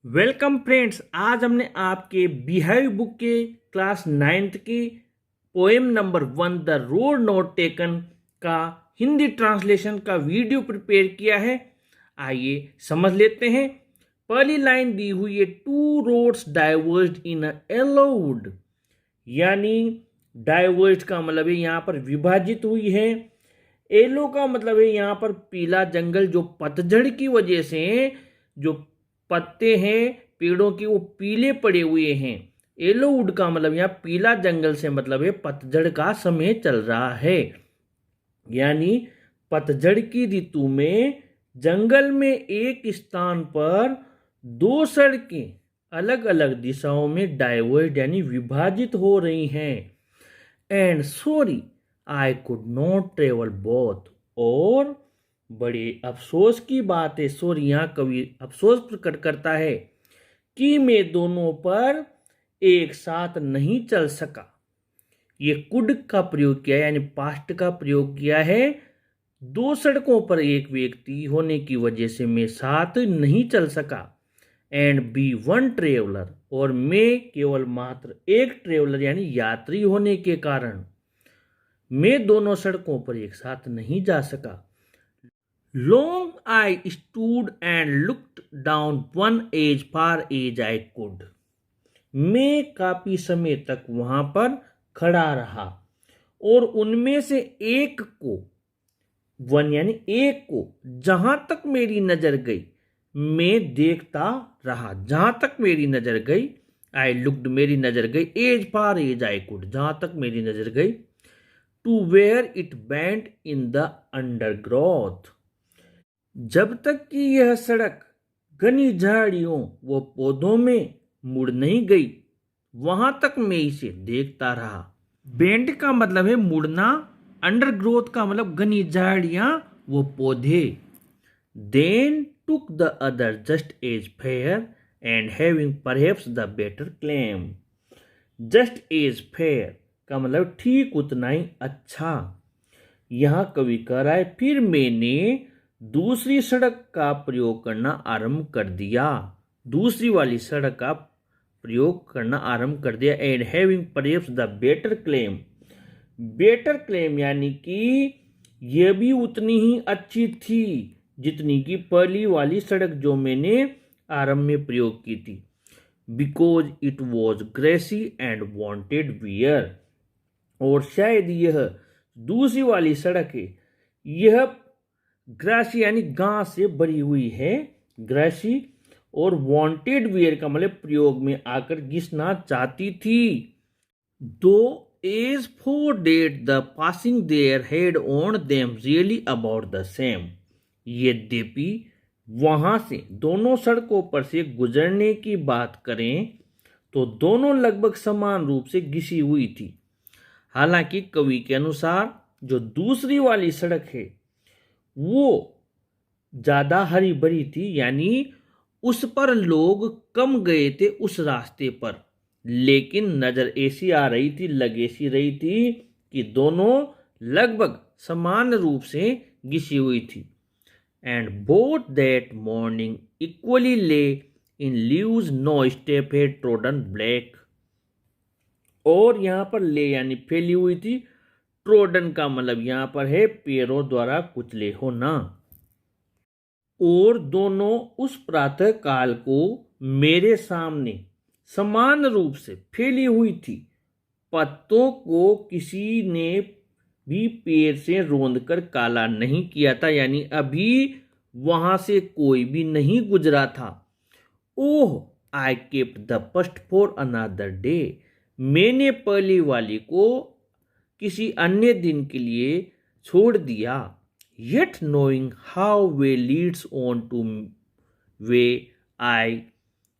Welcome friends. आज हमने आपके बिहाइव बुक के क्लास 9th की poem number 1 the road not taken का हिंदी ट्रांसलेशन का वीडियो प्रिपेयर किया है। आइए समझ लेते हैं। पहली लाइन दी हुई है, two roads divorced in a yellow would, यानी डाइवर्स्ड का मतलब है यहाँ पर विभाजित हुई है। येलो का मतलब है यहाँ पर पीला जंगल, जो पतझड़ की वजह से जो पत्ते हैं पेड़ों की वो पीले पड़े हुए हैं। येलो वुड का मतलब यहाँ पीला जंगल से मतलब है पतझड़ का समय चल रहा है, यानी पतझड़ की ऋतु में जंगल में एक स्थान पर दो सड़कें अलग अलग दिशाओं में डाइवर्ट यानी विभाजित हो रही हैं। And sorry I could not travel both, और बड़े अफसोस की बात है, सॉरी यहाँ कवि अफसोस प्रकट करता है कि मैं दोनों पर एक साथ नहीं चल सका। ये कुड का प्रयोग किया है, यानी पास्ट का प्रयोग किया है। दो सड़कों पर एक व्यक्ति होने की वजह से मैं साथ नहीं चल सका। एंड बी वन ट्रेवलर, और मैं केवल मात्र एक ट्रेवलर यानी यात्री होने के कारण मैं दोनों सड़कों पर एक साथ नहीं जा सका। Long I stood and looked down one as far as I could. मैं काफी समय तक वहां पर खड़ा रहा और उनमें से एक को, वन यानी एक को, जहां तक मेरी नजर गई मैं देखता रहा। जहां तक मेरी नजर गई, आई लुक्ड मेरी नजर गई, as far as I could जहां तक मेरी नजर गई, to where it bent in the undergrowth, जब तक कि यह सड़क घनी झाड़ियों व पौधों में मुड़ नहीं गई वहां तक मैं इसे देखता रहा। बेंड का मतलब है मुड़ना, अंडरग्रोथ का मतलब घनी झाड़ियां व पौधे। Then took the other just as fair and having perhaps the better claim. Just as fair का मतलब ठीक उतना ही अच्छा। यहां कवि कह रहा है फिर मैंने दूसरी सड़क का प्रयोग करना आरंभ कर दिया, दूसरी वाली सड़क का प्रयोग करना आरंभ कर दिया। And having perhaps the better claim, better claim यानी कि यह भी उतनी ही अच्छी थी जितनी कि पहली वाली सड़क जो मैंने आरंभ में प्रयोग की थी। Because it was grassy and wanted wear, और शायद यह दूसरी वाली सड़क है, यह ग्रासी यानी घास से भरी हुई है, ग्रासी, और वांटेड वेयर का मतलब प्रयोग में आकर घिसना चाहती थी। Though as for that the passing there had worn them really about the same, यद्यपि वहां से दोनों सड़कों पर से गुजरने की बात करें तो दोनों लगभग समान रूप से घिसी हुई थी। हालांकि कवि के अनुसार जो दूसरी वाली सड़क है वो ज्यादा हरी भरी थी, यानी उस पर लोग कम गए थे उस रास्ते पर, लेकिन नजर ऐसी आ रही थी, लग ऐसी रही थी कि दोनों लगभग समान रूप से घिसी हुई थी। And both that morning equally ले इन लीव्स नो स्टेप है ट्रोडन ब्लैक, और यहां पर ले यानी फैली हुई थी, ट्रोडन का मतलब यहां पर है पैरों द्वारा कुचले होना। और दोनों उस प्रातः काल को मेरे सामने समान रूप से फैली हुई थी। पत्तों को किसी ने भी पैर से रौंद कर काला नहीं किया था, यानी अभी वहां से कोई भी नहीं गुजरा था। Oh I kept the first for another day, मैंने पहली वाली को किसी अन्य दिन के लिए छोड़ दिया। Yet knowing how way leads on to way, I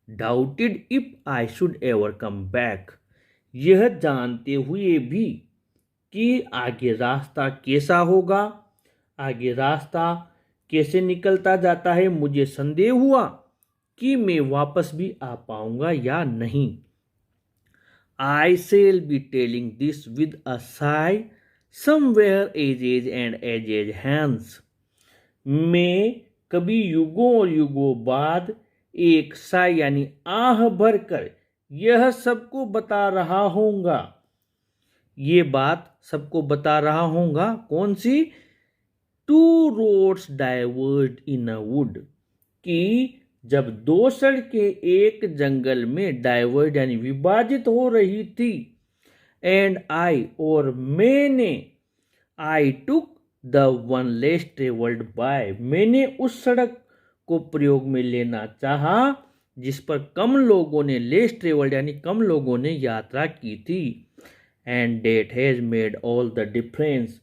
doubted if I should ever come back. यह जानते हुए भी कि आगे रास्ता कैसा होगा, आगे रास्ता कैसे निकलता जाता है, मुझे संदेह हुआ कि मैं वापस भी आ पाऊंगा या नहीं। I shall be telling this with a sigh, somewhere ages and ages hence. मैं कभी युगों और युगों बाद एक सा यानी आह भरकर यह सबको बता रहा होऊंगा। ये बात सबको बता रहा होऊंगा कौन सी? Two roads diverge in a wood, कि जब दो सड़कें एक जंगल में डाइवर्ज यानी विभाजित हो रही थी, एंड आई और मैंने, I took the one less travelled by, मैंने उस सड़क को प्रयोग में लेना चाहा जिस पर कम लोगों ने, लेस ट्रेवल्ड यानी कम लोगों ने यात्रा की थी। And that has made all the difference,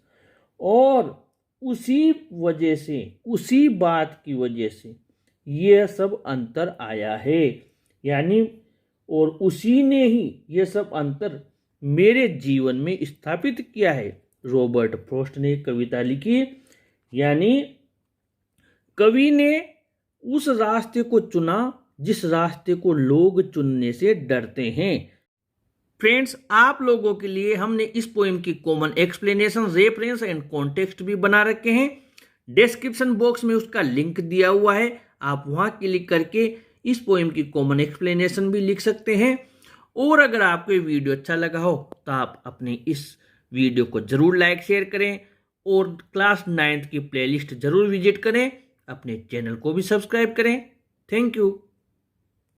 और उसी वजह से, उसी बात की वजह से यह सब अंतर आया है, यानी और उसी ने ही यह सब अंतर मेरे जीवन में स्थापित किया है। रॉबर्ट फ्रॉस्ट ने कविता लिखी, यानी कवि ने उस रास्ते को चुना जिस रास्ते को लोग चुनने से डरते हैं। फ्रेंड्स, आप लोगों के लिए हमने इस पोएम की common explanation, reference and context भी बना रखे हैं। डिस्क्रिप्शन बॉक्स में उसका लिंक दिया हुआ है, आप वहां क्लिक करके इस पोएम की कॉमन एक्सप्लेनेशन भी लिख सकते हैं। और अगर आपको ये वीडियो अच्छा लगा हो तो आप अपने इस वीडियो को जरूर लाइक शेयर करें और क्लास 9th की प्लेलिस्ट जरूर विजिट करें, अपने चैनल को भी सब्सक्राइब करें। Thank you.